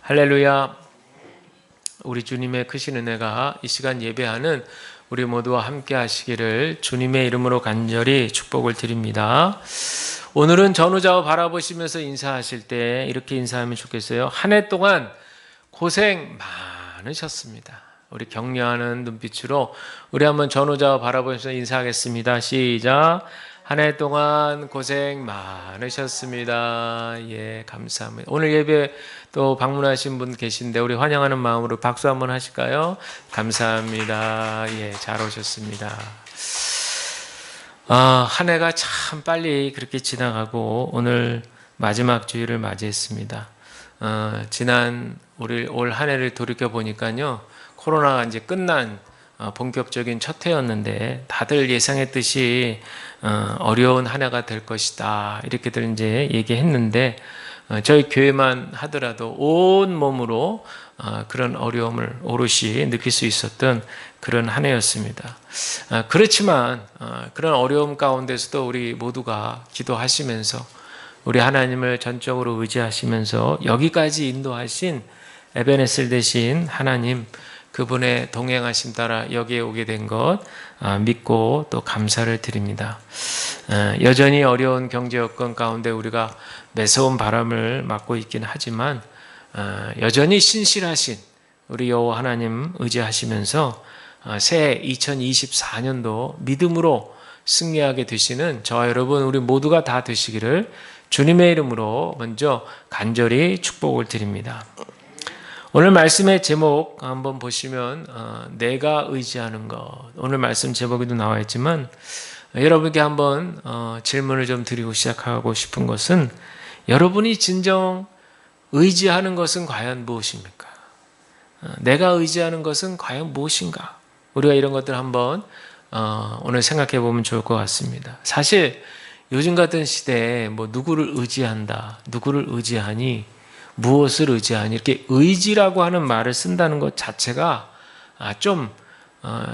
할렐루야. 우리 주님의 크신 은혜가 이 시간 예배하는 우리 모두와 함께 하시기를 주님의 이름으로 간절히 축복을 드립니다. 오늘은 전후좌우 바라보시면서 인사하실 때 이렇게 인사하면 좋겠어요. 한 해 동안 고생 많으셨습니다. 우리 격려하는 눈빛으로 우리 한번 전후좌우 바라보면서 인사하겠습니다. 시작. 한 해 동안 고생 많으셨습니다. 예, 감사합니다. 오늘 예배 또 방문하신 분 계신데 우리 환영하는 마음으로 박수 한번 하실까요? 감사합니다. 예, 잘 오셨습니다. 한 해가 참 빨리 그렇게 지나가고 오늘 마지막 주일을 맞이했습니다. 지난 우리 올 한 해를 돌이켜 보니까요, 코로나가 이제 끝난 본격적인 첫 해였는데 다들 예상했듯이 어려운 한 해가 될 것이다 이렇게들 이제 얘기했는데 저희 교회만 하더라도 온 몸으로 그런 어려움을 오롯이 느낄 수 있었던 그런 한 해였습니다. 그렇지만 그런 어려움 가운데서도 우리 모두가 기도하시면서 우리 하나님을 전적으로 의지하시면서 여기까지 인도하신 에베네셀 되신 하나님, 그분의 동행하심 따라 여기에 오게 된 것 믿고 또 감사를 드립니다. 여전히 어려운 경제 여건 가운데 우리가 매서운 바람을 맞고 있긴 하지만 여전히 신실하신 우리 여호와 하나님 의지하시면서 새해 2024년도 믿음으로 승리하게 되시는 저와 여러분 우리 모두가 다 되시기를 주님의 이름으로 먼저 간절히 축복을 드립니다. 오늘 말씀의 제목 한번 보시면 내가 의지하는 것, 오늘 말씀 제목에도 나와 있지만 여러분께 한번 질문을 좀 드리고 시작하고 싶은 것은 여러분이 진정 의지하는 것은 과연 무엇입니까? 내가 의지하는 것은 과연 무엇인가? 우리가 이런 것들 한번 오늘 생각해 보면 좋을 것 같습니다. 사실 요즘 같은 시대에 뭐 누구를 의지한다, 누구를 의지하니, 무엇을 의지하니, 이렇게 의지라고 하는 말을 쓴다는 것 자체가 좀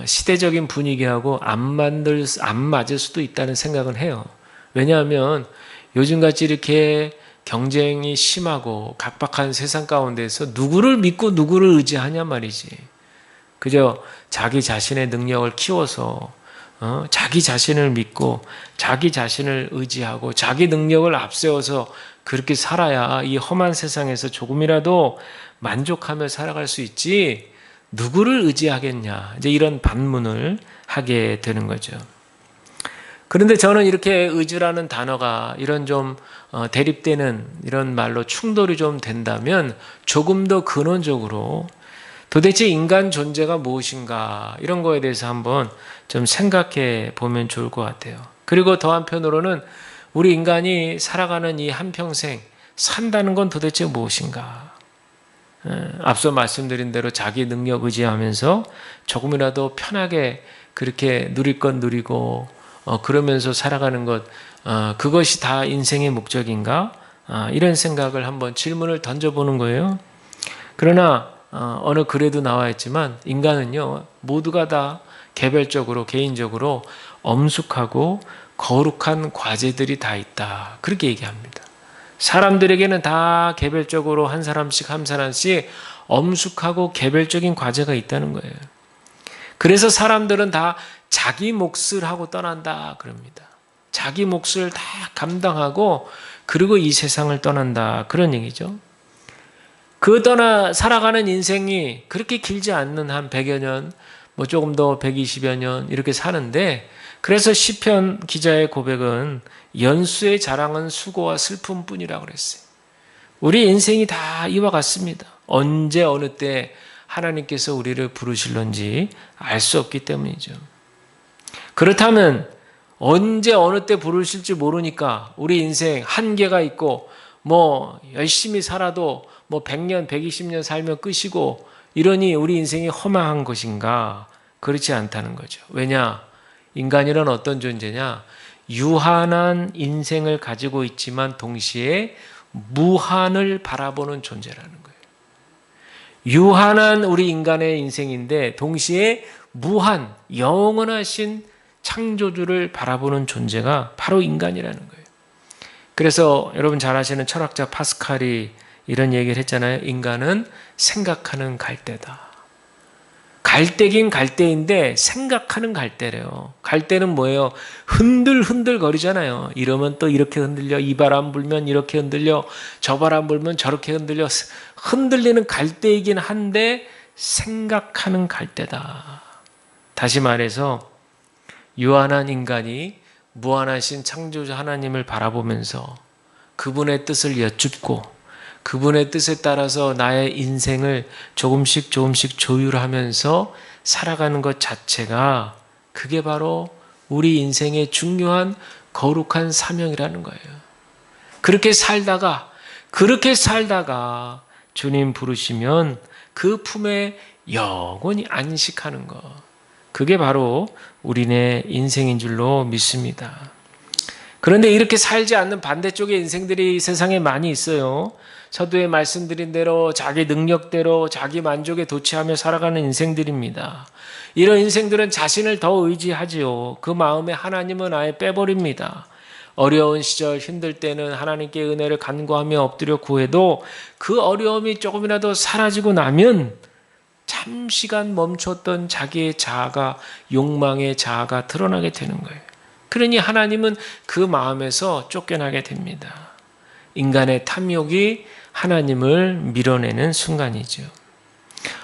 시대적인 분위기하고 안 맞을 수도 있다는 생각은 해요. 왜냐하면 요즘같이 이렇게 경쟁이 심하고 각박한 세상 가운데서 누구를 믿고 누구를 의지하냐 말이지. 그저 자기 자신의 능력을 키워서 자기 자신을 믿고 자기 자신을 의지하고 자기 능력을 앞세워서 그렇게 살아야 이 험한 세상에서 조금이라도 만족하며 살아갈 수 있지, 누구를 의지하겠냐, 이제 이런 반문을 하게 되는 거죠. 그런데 저는 이렇게 의지라는 단어가 이런 좀 대립되는 이런 말로 충돌이 좀 된다면 조금 더 근원적으로 도대체 인간 존재가 무엇인가, 이런 거에 대해서 한번 좀 생각해 보면 좋을 것 같아요. 그리고 더 한편으로는 우리 인간이 살아가는 이 한평생 산다는 건 도대체 무엇인가? 앞서 말씀드린 대로 자기 능력 의지하면서 조금이라도 편하게 그렇게 누릴 건 누리고 그러면서 살아가는 것, 그것이 다 인생의 목적인가? 이런 생각을 한번 질문을 던져보는 거예요. 그러나 어느 글에도 나와 있지만 인간은요, 모두가 다 개별적으로 개인적으로 엄숙하고 거룩한 과제들이 다 있다, 그렇게 얘기합니다. 사람들에게는 다 개별적으로 한 사람씩 엄숙하고 개별적인 과제가 있다는 거예요. 그래서 사람들은 다 자기 몫을 하고 떠난다 그럽니다. 자기 몫을 다 감당하고 그리고 이 세상을 떠난다, 그런 얘기죠. 살아가는 인생이 그렇게 길지 않는 한 100여 년, 뭐 조금 더 120여 년 이렇게 사는데, 그래서 시편 기자의 고백은 연수의 자랑은 수고와 슬픔뿐이라고 그랬어요. 우리 인생이 다 이와 같습니다. 언제 어느 때 하나님께서 우리를 부르실런지 알 수 없기 때문이죠. 그렇다면 언제 어느 때 부르실지 모르니까 우리 인생 한계가 있고 뭐 열심히 살아도 뭐 100년, 120년 살면 끝이고 이러니 우리 인생이 허망한 것인가? 그렇지 않다는 거죠. 왜냐? 인간이란 어떤 존재냐? 유한한 인생을 가지고 있지만 동시에 무한을 바라보는 존재라는 거예요. 유한한 우리 인간의 인생인데 동시에 무한, 영원하신 창조주를 바라보는 존재가 바로 인간이라는 거예요. 그래서 여러분 잘 아시는 철학자 파스칼이 이런 얘기를 했잖아요. 인간은 생각하는 갈대다. 갈대긴 갈대인데 생각하는 갈대래요. 갈대는 뭐예요? 흔들흔들 거리잖아요. 이러면 또 이렇게 흔들려. 이 바람 불면 이렇게 흔들려. 저 바람 불면 저렇게 흔들려. 흔들리는 갈대이긴 한데 생각하는 갈대다. 다시 말해서 유한한 인간이 무한하신 창조주 하나님을 바라보면서 그분의 뜻을 여쭙고 그분의 뜻에 따라서 나의 인생을 조금씩 조율하면서 살아가는 것 자체가 그게 바로 우리 인생의 중요한 거룩한 사명이라는 거예요. 그렇게 살다가 주님 부르시면 그 품에 영원히 안식하는 것. 그게 바로 우리네 인생인 줄로 믿습니다. 그런데 이렇게 살지 않는 반대쪽의 인생들이 세상에 많이 있어요. 서두에 말씀드린 대로 자기 능력대로 자기 만족에 도취하며 살아가는 인생들입니다. 이런 인생들은 자신을 더 의지하지요. 그 마음에 하나님은 아예 빼버립니다. 어려운 시절 힘들 때는 하나님께 은혜를 간구하며 엎드려 구해도 그 어려움이 조금이라도 사라지고 나면 잠시간 멈췄던 자기의 자아가 욕망의 자아가 드러나게 되는 거예요. 그러니 하나님은 그 마음에서 쫓겨나게 됩니다. 인간의 탐욕이 하나님을 밀어내는 순간이죠.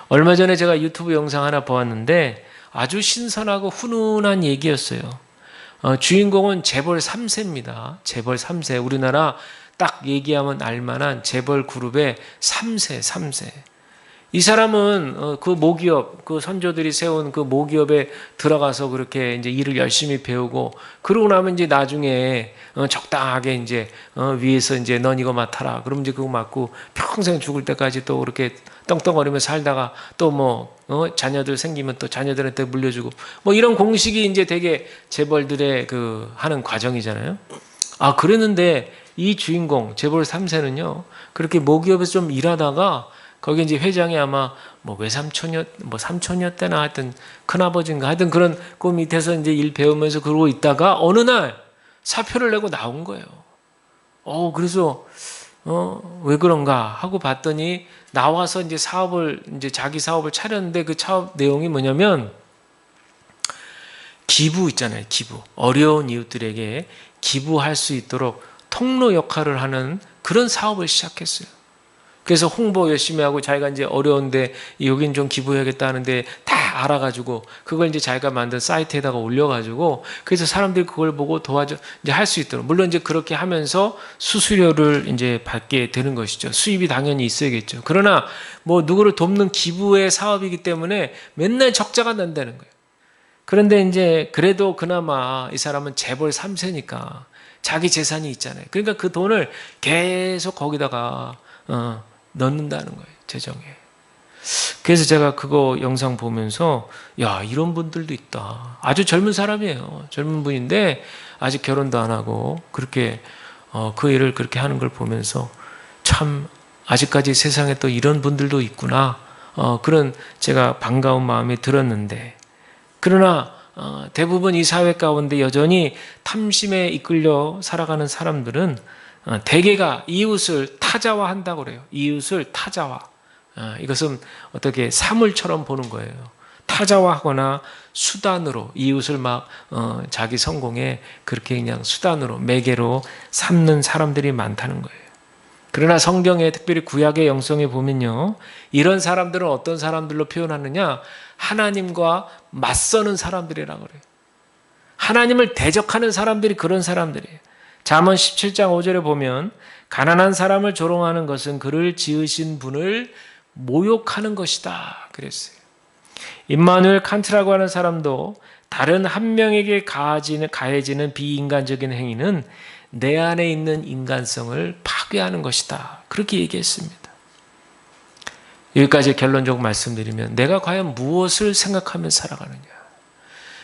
얼마 전에 제가 유튜브 영상 하나 보았는데 아주 신선하고 훈훈한 얘기였어요. 주인공은 재벌 3세입니다. 재벌 3세. 우리나라 딱 얘기하면 알만한 재벌 그룹의 3세. 이 사람은 그 모기업, 그 선조들이 세운 그 모기업에 들어가서 그렇게 이제 일을 열심히 배우고, 그러고 나면 이제 나중에 적당하게 이제 위에서 이제 넌 이거 맡아라. 그럼 이제 그거 맡고 평생 죽을 때까지 또 그렇게 떵떵거리며 살다가 또 뭐 자녀들 생기면 또 자녀들한테 물려주고 뭐 이런 공식이 이제 되게 재벌들의 그 하는 과정이잖아요. 아, 그랬는데 이 주인공 재벌 3세는요 그렇게 모기업에서 좀 일하다가 거기 이제 회장이 아마 뭐 삼촌이었대나 하여튼 큰아버지인가 하여튼 그런 그 밑에서 이제 일 배우면서 그러고 있다가 어느 날 사표를 내고 나온 거예요. 그래서 왜 그런가 하고 봤더니 나와서 이제 자기 사업을 차렸는데 그 사업 내용이 뭐냐면 기부 있잖아요. 기부. 어려운 이웃들에게 기부할 수 있도록 통로 역할을 하는 그런 사업을 시작했어요. 그래서 홍보 열심히 하고 자기가 이제 어려운데 여긴 좀 기부해야겠다 하는데 다 알아가지고 그걸 이제 자기가 만든 사이트에다가 올려가지고 그래서 사람들이 그걸 보고 도와줘 이제 할 수 있도록, 물론 이제 그렇게 하면서 수수료를 이제 받게 되는 것이죠. 수입이 당연히 있어야겠죠. 그러나 뭐 누구를 돕는 기부의 사업이기 때문에 맨날 적자가 난다는 거예요. 그런데 이제 그래도 그나마 이 사람은 재벌 3세니까 자기 재산이 있잖아요. 그러니까 그 돈을 계속 거기다가 넣는다는 거예요. 재정에. 그래서 제가 그거 영상 보면서 야, 이런 분들도 있다. 아주 젊은 사람이에요. 젊은 분인데 아직 결혼도 안 하고 그렇게 그 일을 그렇게 하는 걸 보면서 참 아직까지 세상에 또 이런 분들도 있구나. 그런 제가 반가운 마음이 들었는데, 그러나 대부분 이 사회 가운데 여전히 탐심에 이끌려 살아가는 사람들은 대개가 이웃을 타자화한다고 그래요. 이웃을 타자화. 이것은 어떻게 사물처럼 보는 거예요. 타자화하거나 수단으로 이웃을 막 자기 성공에 그렇게 그냥 수단으로 매개로 삼는 사람들이 많다는 거예요. 그러나 성경에 특별히 구약의 영성에 보면요, 이런 사람들은 어떤 사람들로 표현하느냐, 하나님과 맞서는 사람들이라고 그래요. 하나님을 대적하는 사람들이 그런 사람들이에요. 잠언 17장 5절에 보면 가난한 사람을 조롱하는 것은 그를 지으신 분을 모욕하는 것이다 그랬어요. 임마누엘 칸트라고 하는 사람도 다른 한 명에게 가해지는 비인간적인 행위는 내 안에 있는 인간성을 파괴하는 것이다, 그렇게 얘기했습니다. 여기까지 결론적으로 말씀드리면 내가 과연 무엇을 생각하며 살아가느냐,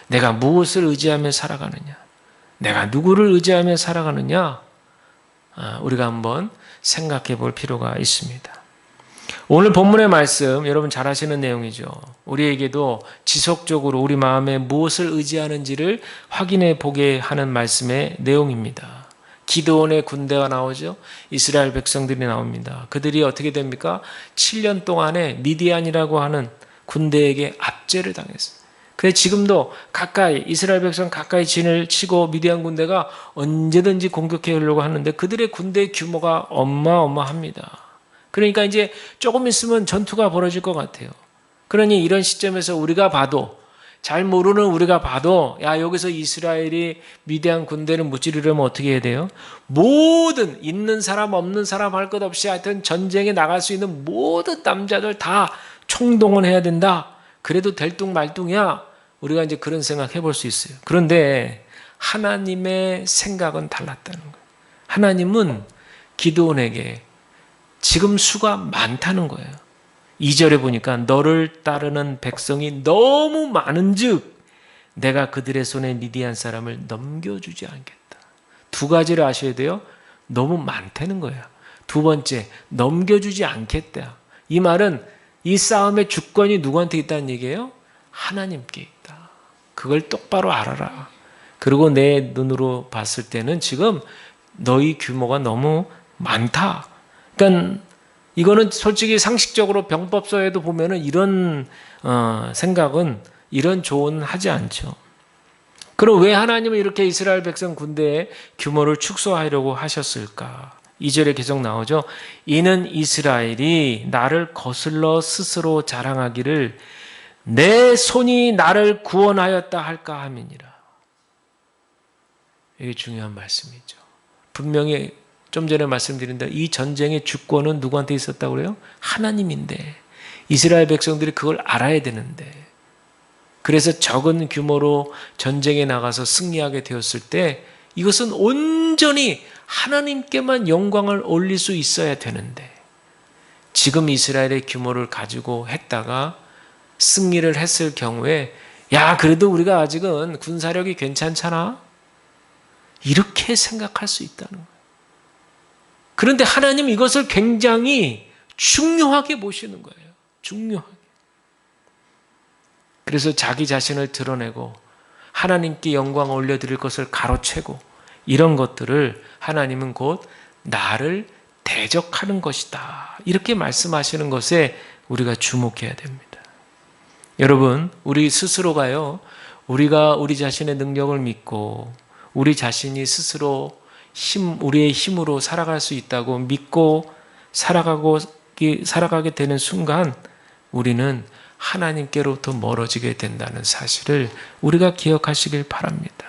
내가 무엇을 의지하며 살아가느냐, 내가 누구를 의지하며 살아가느냐, 우리가 한번 생각해 볼 필요가 있습니다. 오늘 본문의 말씀 여러분 잘 아시는 내용이죠. 우리에게도 지속적으로 우리 마음에 무엇을 의지하는지를 확인해 보게 하는 말씀의 내용입니다. 기드온의 군대가 나오죠. 이스라엘 백성들이 나옵니다. 그들이 어떻게 됩니까? 7년 동안에 미디안이라고 하는 군대에게 압제를 당했어요. 그래서 지금도 가까이 이스라엘 백성 가까이 진을 치고 미디안 군대가 언제든지 공격해 오려고 하는데 그들의 군대의 규모가 어마어마합니다. 그러니까 이제 조금 있으면 전투가 벌어질 것 같아요. 그러니 이런 시점에서 우리가 봐도 잘 모르는 우리가 봐도 야 여기서 이스라엘이 미디안 군대를 무찌르려면 어떻게 해야 돼요? 모든 있는 사람 없는 사람 할 것 없이 하여튼 전쟁에 나갈 수 있는 모든 남자들 다 총동원해야 된다. 그래도 될뚱말뚱이야. 우리가 이제 그런 생각 해볼 수 있어요. 그런데 하나님의 생각은 달랐다는 거예요. 하나님은 기드온에게 지금 수가 많다는 거예요. 2절에 보니까 너를 따르는 백성이 너무 많은즉 내가 그들의 손에 미디안 사람을 넘겨주지 않겠다. 두 가지를 아셔야 돼요. 너무 많다는 거예요. 두 번째, 넘겨주지 않겠다. 이 말은 이 싸움의 주권이 누구한테 있다는 얘기예요? 하나님께 있다. 그걸 똑바로 알아라. 그리고 내 눈으로 봤을 때는 지금 너희 규모가 너무 많다. 그러니까 이거는 솔직히 상식적으로 병법서에도 보면은 이런 생각은 이런 조언은 하지 않죠. 그럼 왜 하나님은 이렇게 이스라엘 백성 군대의 규모를 축소하려고 하셨을까? 2절에 계속 나오죠. 이는 이스라엘이 나를 거슬러 스스로 자랑하기를 내 손이 나를 구원하였다 할까 함이니라. 이게 중요한 말씀이죠. 분명히 좀 전에 말씀드린 대로 이 전쟁의 주권은 누구한테 있었다고 그래요? 하나님인데 이스라엘 백성들이 그걸 알아야 되는데 그래서 적은 규모로 전쟁에 나가서 승리하게 되었을 때 이것은 온전히 하나님께만 영광을 올릴 수 있어야 되는데 지금 이스라엘의 규모를 가지고 했다가 승리를 했을 경우에 야 그래도 우리가 아직은 군사력이 괜찮잖아? 이렇게 생각할 수 있다는 거예요. 그런데 하나님 이것을 굉장히 중요하게 보시는 거예요. 중요하게. 그래서 자기 자신을 드러내고 하나님께 영광을 올려드릴 것을 가로채고 이런 것들을 하나님은 곧 나를 대적하는 것이다. 이렇게 말씀하시는 것에 우리가 주목해야 됩니다. 여러분, 우리 스스로가요, 우리가 우리 자신의 능력을 믿고 우리 자신이 스스로 우리의 힘으로 살아갈 수 있다고 믿고 살아가게 되는 순간 우리는 하나님께로부터 멀어지게 된다는 사실을 우리가 기억하시길 바랍니다.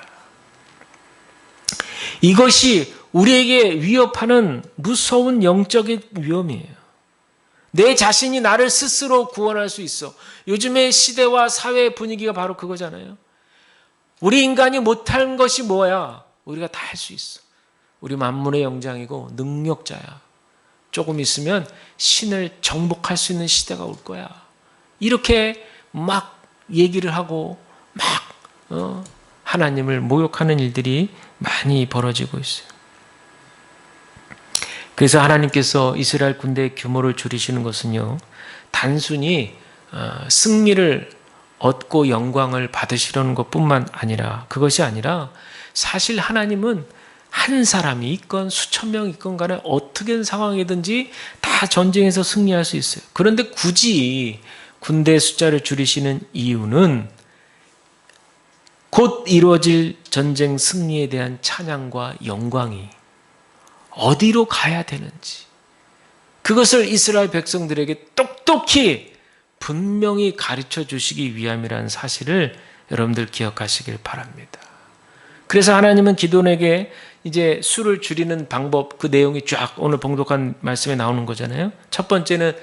이것이 우리에게 위협하는 무서운 영적인 위험이에요. 내 자신이 나를 스스로 구원할 수 있어. 요즘의 시대와 사회의 분위기가 바로 그거잖아요. 우리 인간이 못한 것이 뭐야? 우리가 다 할 수 있어. 우리 만물의 영장이고 능력자야. 조금 있으면 신을 정복할 수 있는 시대가 올 거야. 이렇게 막 얘기를 하고 막 하나님을 모욕하는 일들이 많이 벌어지고 있어요. 그래서 하나님께서 이스라엘 군대의 규모를 줄이시는 것은요, 단순히 승리를 얻고 영광을 받으시려는 것뿐만 아니라 그것이 아니라 사실 하나님은 한 사람이 있건 수천 명이 있건 간에 어떻게 상황이든지 다 전쟁에서 승리할 수 있어요. 그런데 굳이 군대 숫자를 줄이시는 이유는 곧 이루어질 전쟁 승리에 대한 찬양과 영광이 어디로 가야 되는지 그것을 이스라엘 백성들에게 똑똑히 분명히 가르쳐 주시기 위함이라는 사실을 여러분들 기억하시길 바랍니다. 그래서 하나님은 기드온에게 이제 수를 줄이는 방법, 그 내용이 쫙 오늘 봉독한 말씀에 나오는 거잖아요. 첫 번째는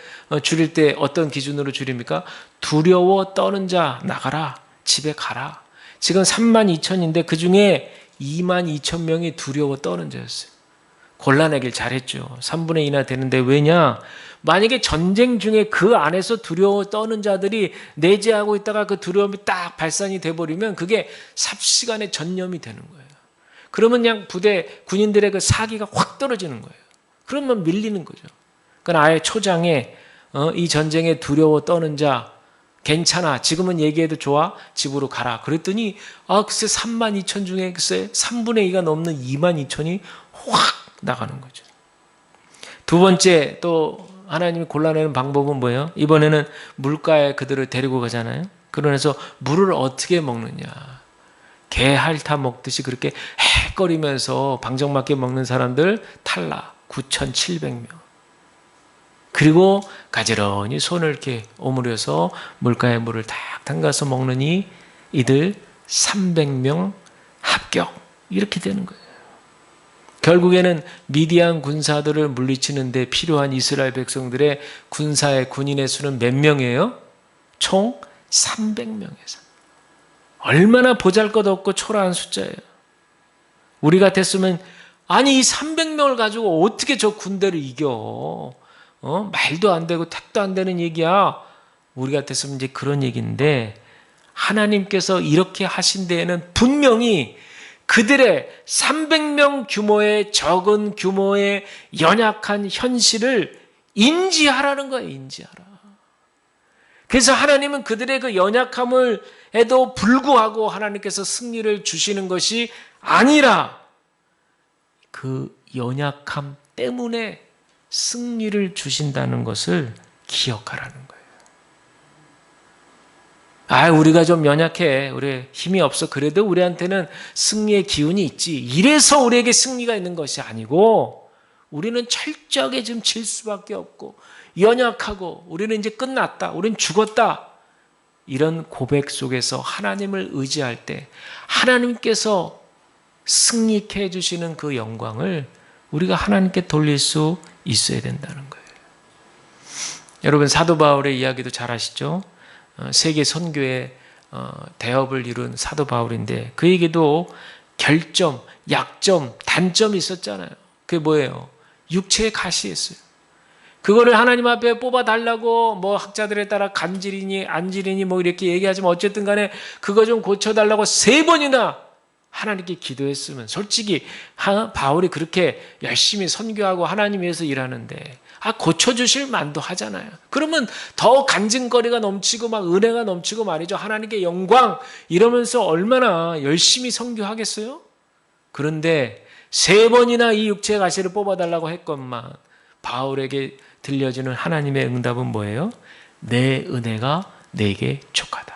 줄일 때 어떤 기준으로 줄입니까? 두려워 떠는 자 나가라, 집에 가라. 지금 32,000인데 그 중에 22,000명이 두려워 떠는 자였어요. 골라내길 잘했죠. 3분의 2나 되는데 왜냐? 만약에 전쟁 중에 그 안에서 두려워 떠는 자들이 내재하고 있다가 그 두려움이 딱 발산이 돼버리면 그게 삽시간에 전염이 되는 거예요. 그러면 그냥 부대 군인들의 그 사기가 확 떨어지는 거예요. 그러면 밀리는 거죠. 그러니까 아예 초장에 이 전쟁에 두려워 떠는 자 괜찮아. 지금은 얘기해도 좋아. 집으로 가라. 그랬더니 글쎄 32,000 중에 글쎄 3분의 2가 넘는 22,000이 확 나가는 거죠. 두 번째 또 하나님이 골라내는 방법은 뭐예요? 이번에는 물가에 그들을 데리고 가잖아요. 그러면서 물을 어떻게 먹느냐. 개 핥아 먹듯이 그렇게 헤거리면서 방정맞게 먹는 사람들 탈락 9,700명. 그리고 가지런히 손을 이렇게 오므려서 물가에 물을 탁 담가서 먹느니 이들 300명 합격. 이렇게 되는 거예요. 결국에는 미디안 군사들을 물리치는데 필요한 이스라엘 백성들의 군인의 수는 몇 명이에요? 총 300명에서. 얼마나 보잘것없고 초라한 숫자예요. 우리 같았으면 아니 이 300명을 가지고 어떻게 저 군대를 이겨? 말도 안 되고 택도 안 되는 얘기야. 우리 같았으면 이제 그런 얘기인데 하나님께서 이렇게 하신 데에는 분명히 그들의 300명 규모의 적은 규모의 연약한 현실을 인지하라는 거예요. 인지하라. 그래서 하나님은 그들의 그 연약함에도 불구하고 하나님께서 승리를 주시는 것이 아니라 그 연약함 때문에 승리를 주신다는 것을 기억하라는 거예요. 우리가 좀 연약해. 우리 힘이 없어. 그래도 우리한테는 승리의 기운이 있지. 이래서 우리에게 승리가 있는 것이 아니고 우리는 철저하게 지금 질 수밖에 없고 연약하고 우리는 이제 끝났다. 우리는 죽었다. 이런 고백 속에서 하나님을 의지할 때 하나님께서 승리케 해주시는 그 영광을 우리가 하나님께 돌릴 수 있어야 된다는 거예요. 여러분 사도 바울의 이야기도 잘 아시죠? 세계 선교의 대업을 이룬 사도 바울인데 그에게도 결점, 약점, 단점이 있었잖아요. 그게 뭐예요? 육체의 가시였어요. 그거를 하나님 앞에 뽑아달라고 뭐 학자들에 따라 간질이니 안질이니 뭐 이렇게 얘기하지만 어쨌든 간에 그거 좀 고쳐달라고 3번이나 하나님께 기도했으면 솔직히 바울이 그렇게 열심히 선교하고 하나님 위해서 일하는데 고쳐주실 만도 하잖아요. 그러면 더 간증거리가 넘치고 막 은혜가 넘치고 말이죠. 하나님께 영광 이러면서 얼마나 열심히 선교하겠어요? 그런데 3번이나 이 육체의 가시를 뽑아달라고 했건만 바울에게 들려주는 하나님의 응답은 뭐예요? 내 은혜가 내게 족하다.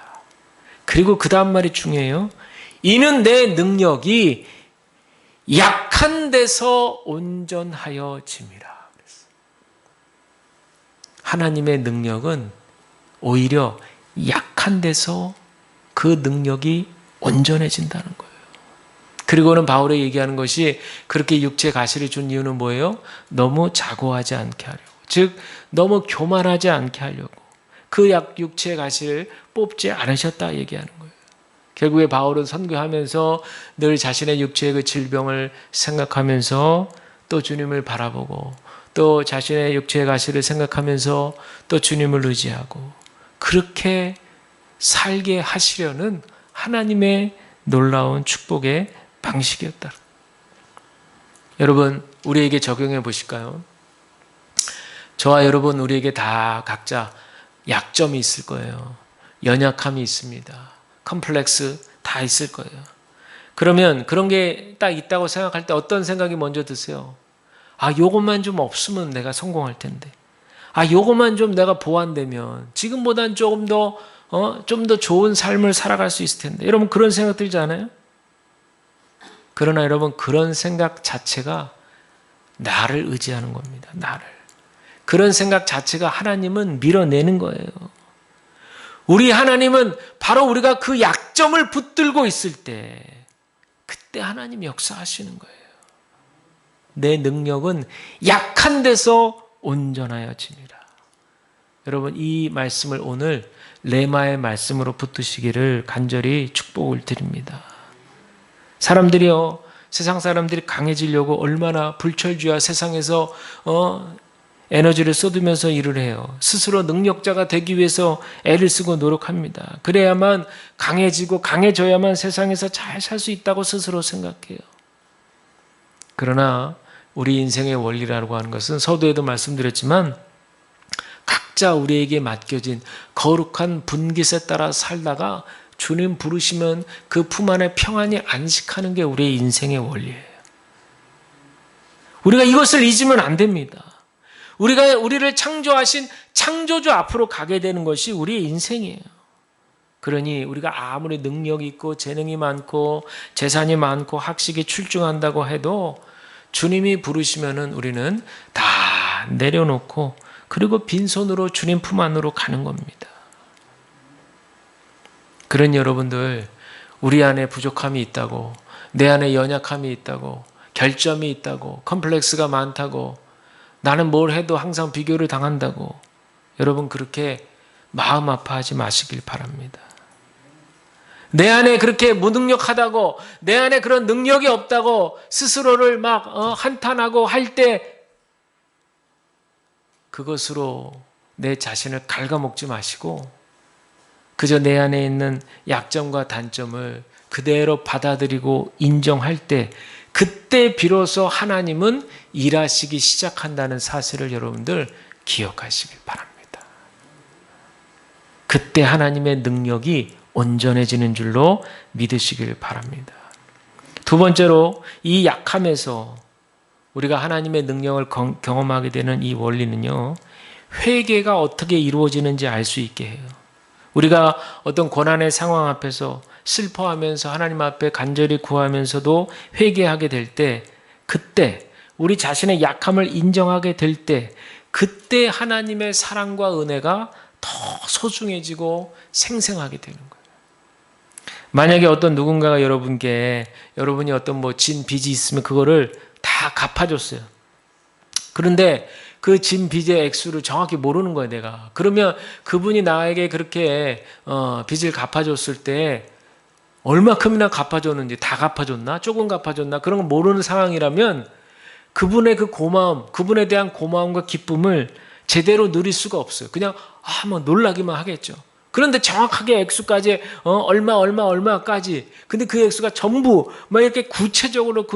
그리고 그 다음 말이 중요해요. 이는 내 능력이 약한 데서 온전하여 짐이라. 하나님의 능력은 오히려 약한 데서 그 능력이 온전해진다는 거예요. 그리고는 바울이 얘기하는 것이 그렇게 육체 가시를 준 이유는 뭐예요? 너무 자고하지 않게 하려고. 즉 너무 교만하지 않게 하려고. 그 육체 가시를 뽑지 않으셨다 얘기하는 거예요. 결국에 바울은 선교하면서 늘 자신의 육체의 그 질병을 생각하면서 또 주님을 바라보고 또 자신의 육체의 가시를 생각하면서 또 주님을 의지하고 그렇게 살게 하시려는 하나님의 놀라운 축복의 방식이었다. 여러분 우리에게 적용해 보실까요? 저와 여러분 우리에게 다 각자 약점이 있을 거예요. 연약함이 있습니다. 컴플렉스 다 있을 거예요. 그러면 그런 게 딱 있다고 생각할 때 어떤 생각이 먼저 드세요? 요것만 좀 없으면 내가 성공할 텐데. 요것만 좀 내가 보완되면 지금보단 조금 더 좋은 삶을 살아갈 수 있을 텐데. 여러분 그런 생각 들지 않아요? 그러나 여러분 그런 생각 자체가 나를 의지하는 겁니다. 나를. 그런 생각 자체가 하나님은 밀어내는 거예요. 우리 하나님은 바로 우리가 그 약점을 붙들고 있을 때 그때 하나님이 역사하시는 거예요. 내 능력은 약한 데서 온전하여 짐이라. 여러분 이 말씀을 오늘 레마의 말씀으로 붙드시기를 간절히 축복을 드립니다. 사람들이요, 세상 사람들이 강해지려고 얼마나 불철주야 세상에서 에너지를 쏟으면서 일을 해요. 스스로 능력자가 되기 위해서 애를 쓰고 노력합니다. 그래야만 강해지고 강해져야만 세상에서 잘 살 수 있다고 스스로 생각해요. 그러나 우리 인생의 원리라고 하는 것은 서두에도 말씀드렸지만 각자 우리에게 맡겨진 거룩한 분깃에 따라 살다가 주님 부르시면 그 품 안에 평안히 안식하는 게 우리의 인생의 원리예요. 우리가 이것을 잊으면 안 됩니다. 우리를 창조하신 창조주 앞으로 가게 되는 것이 우리의 인생이에요. 그러니 우리가 아무리 능력이 있고 재능이 많고 재산이 많고 학식이 출중한다고 해도 주님이 부르시면은 우리는 다 내려놓고 그리고 빈손으로 주님 품 안으로 가는 겁니다. 그런 여러분들, 우리 안에 부족함이 있다고, 내 안에 연약함이 있다고, 결점이 있다고, 컴플렉스가 많다고, 나는 뭘 해도 항상 비교를 당한다고, 여러분 그렇게 마음 아파하지 마시길 바랍니다. 내 안에 그렇게 무능력하다고, 내 안에 그런 능력이 없다고 스스로를 막 한탄하고 할 때 그것으로 내 자신을 갉아먹지 마시고 그저 내 안에 있는 약점과 단점을 그대로 받아들이고 인정할 때 그때 비로소 하나님은 일하시기 시작한다는 사실을 여러분들 기억하시길 바랍니다. 그때 하나님의 능력이 온전해지는 줄로 믿으시길 바랍니다. 두 번째로 이 약함에서 우리가 하나님의 능력을 경험하게 되는 이 원리는요, 회개가 어떻게 이루어지는지 알 수 있게 해요. 우리가 어떤 고난의 상황 앞에서 슬퍼하면서 하나님 앞에 간절히 구하면서도 회개하게 될 때, 그때 우리 자신의 약함을 인정하게 될 때, 그때 하나님의 사랑과 은혜가 더 소중해지고 생생하게 되는 거예요. 만약에 어떤 누군가가 여러분이 어떤 진 빚이 있으면 그거를 다 갚아줬어요. 그런데 그 진 빚의 액수를 정확히 모르는 거예요, 내가. 그러면 그분이 나에게 그렇게 빚을 갚아줬을 때 얼마큼이나 갚아줬는지, 다 갚아줬나? 조금 갚아줬나? 그런 거 모르는 상황이라면 그분의 그 고마움, 그분에 대한 고마움과 기쁨을 제대로 누릴 수가 없어요. 그냥 놀라기만 하겠죠. 그런데 정확하게 액수까지 얼마까지, 근데 그 액수가 전부 이렇게 구체적으로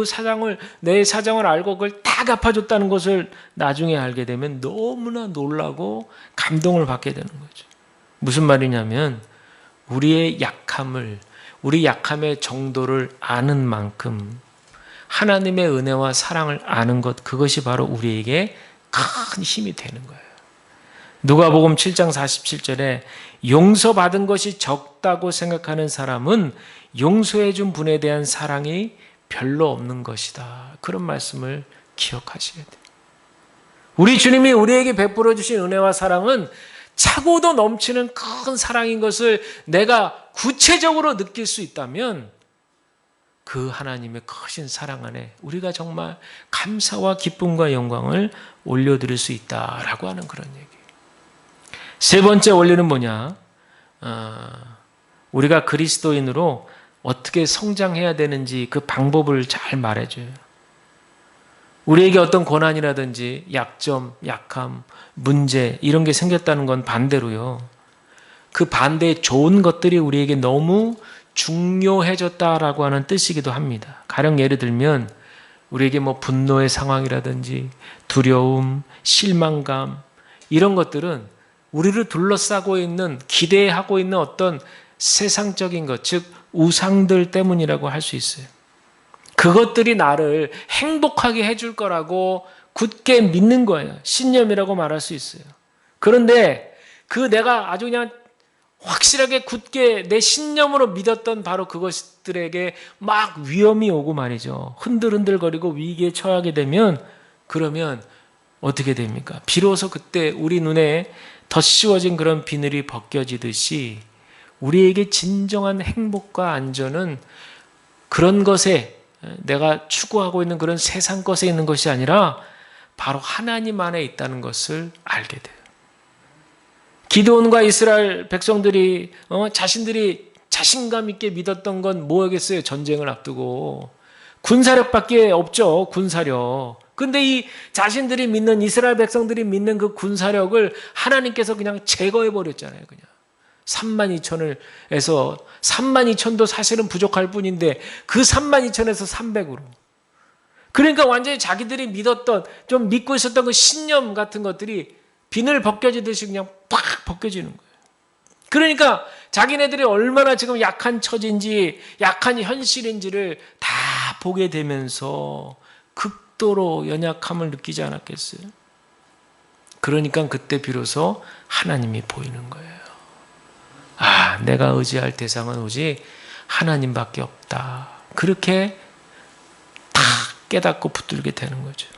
내 사정을 알고 그걸 다 갚아줬다는 것을 나중에 알게 되면 너무나 놀라고 감동을 받게 되는 거죠. 무슨 말이냐면 우리 약함의 정도를 아는 만큼 하나님의 은혜와 사랑을 아는 것, 그것이 바로 우리에게 큰 힘이 되는 거예요. 누가복음 7장 47절에 용서받은 것이 적다고 생각하는 사람은 용서해 준 분에 대한 사랑이 별로 없는 것이다. 그런 말씀을 기억하셔야 돼요. 우리 주님이 우리에게 베풀어 주신 은혜와 사랑은 차고도 넘치는 큰 사랑인 것을 내가 구체적으로 느낄 수 있다면 그 하나님의 크신 사랑 안에 우리가 정말 감사와 기쁨과 영광을 올려드릴 수 있다라고 하는 그런 얘기예요. 세 번째 원리는 뭐냐? 우리가 그리스도인으로 어떻게 성장해야 되는지 그 방법을 잘 말해줘요. 우리에게 어떤 고난이라든지 약점, 약함, 문제 이런 게 생겼다는 건 반대로요. 그 반대의 좋은 것들이 우리에게 너무 중요해졌다라고 하는 뜻이기도 합니다. 가령 예를 들면 우리에게 분노의 상황이라든지 두려움, 실망감 이런 것들은 우리를 둘러싸고 있는, 기대하고 있는 어떤 세상적인 것, 즉 우상들 때문이라고 할 수 있어요. 그것들이 나를 행복하게 해줄 거라고 굳게 믿는 거예요. 신념이라고 말할 수 있어요. 그런데 내가 아주 그냥 확실하게 굳게 내 신념으로 믿었던 바로 그것들에게 막 위험이 오고 말이죠. 흔들흔들거리고 위기에 처하게 되면 그러면 어떻게 됩니까? 비로소 그때 우리 눈에 덧씌워진 그런 비늘이 벗겨지듯이 우리에게 진정한 행복과 안전은 그런 것에 내가 추구하고 있는 그런 세상 것에 있는 것이 아니라 바로 하나님 안에 있다는 것을 알게 돼요. 기드온과 이스라엘 백성들이 자신들이 자신감 있게 믿었던 건 뭐겠어요? 전쟁을 앞두고 군사력밖에 없죠. 군사력. 근데 이 자신들이 믿는, 이스라엘 백성들이 믿는 그 군사력을 하나님께서 그냥 제거해 버렸잖아요. 그냥 32,000에서 32,000도 사실은 부족할 뿐인데 그 32,000에서 300으로. 그러니까 완전히 자기들이 믿었던, 좀 믿고 있었던 그 신념 같은 것들이 비늘 벗겨지듯이 그냥 팍 벗겨지는 거예요. 그러니까 자기네들이 얼마나 지금 약한 처지인지, 약한 현실인지를 다 보게 되면서 극도로 연약함을 느끼지 않았겠어요? 그러니까 그때 비로소 하나님이 보이는 거예요. 아, 내가 의지할 대상은 오직 하나님밖에 없다. 그렇게 딱 깨닫고 붙들게 되는 거죠.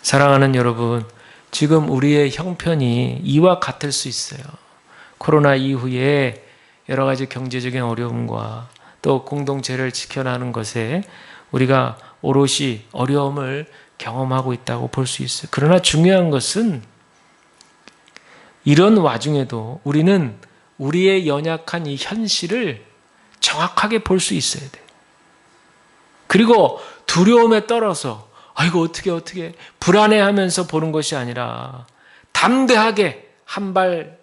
사랑하는 여러분, 지금 우리의 형편이 이와 같을 수 있어요. 코로나 이후에 여러 가지 경제적인 어려움과 또 공동체를 지켜나가는 것에 우리가 오롯이 어려움을 경험하고 있다고 볼 수 있어요. 그러나 중요한 것은 이런 와중에도 우리는 우리의 연약한 이 현실을 정확하게 볼 수 있어야 돼요. 그리고 두려움에 떨어서 아이고 어떻게 불안해하면서 보는 것이 아니라 담대하게 한 발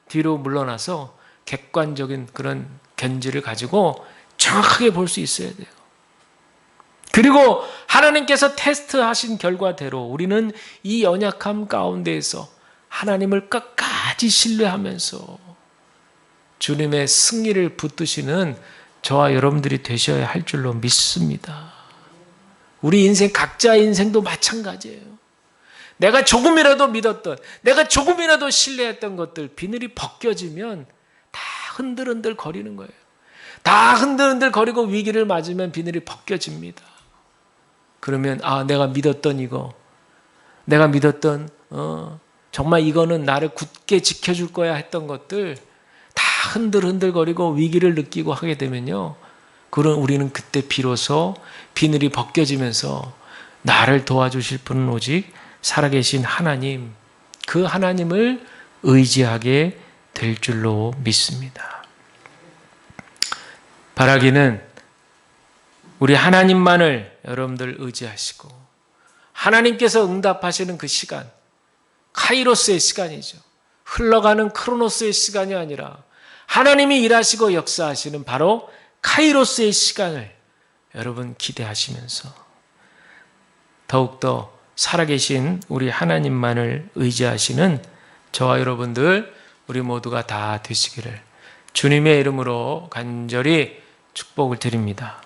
뒤로 물러나서 객관적인 그런 견지를 가지고 정확하게 볼 수 있어야 돼요. 그리고 하나님께서 테스트하신 결과대로 우리는 이 연약함 가운데에서 하나님을 끝까지 신뢰하면서 주님의 승리를 붙드시는 저와 여러분들이 되셔야 할 줄로 믿습니다. 우리 인생, 각자의 인생도 마찬가지예요. 내가 조금이라도 믿었던, 내가 조금이라도 신뢰했던 것들 비늘이 벗겨지면 다 흔들흔들 거리는 거예요. 다 흔들흔들 거리고 위기를 맞으면 비늘이 벗겨집니다. 그러면 아, 내가 믿었던 이거, 내가 믿었던 정말 이거는 나를 굳게 지켜줄 거야 했던 것들 다 흔들흔들거리고 위기를 느끼고 하게 되면요, 그런 우리는 그때 비로소 비늘이 벗겨지면서 나를 도와주실 분은 오직 살아계신 하나님, 그 하나님을 의지하게 될 줄로 믿습니다. 바라기는 우리 하나님만을 여러분들 의지하시고 하나님께서 응답하시는 그 시간, 카이로스의 시간이죠. 흘러가는 크로노스의 시간이 아니라 하나님이 일하시고 역사하시는 바로 카이로스의 시간을 여러분 기대하시면서 더욱더 살아계신 우리 하나님만을 의지하시는 저와 여러분들 우리 모두가 다 되시기를 주님의 이름으로 간절히 축복을 드립니다.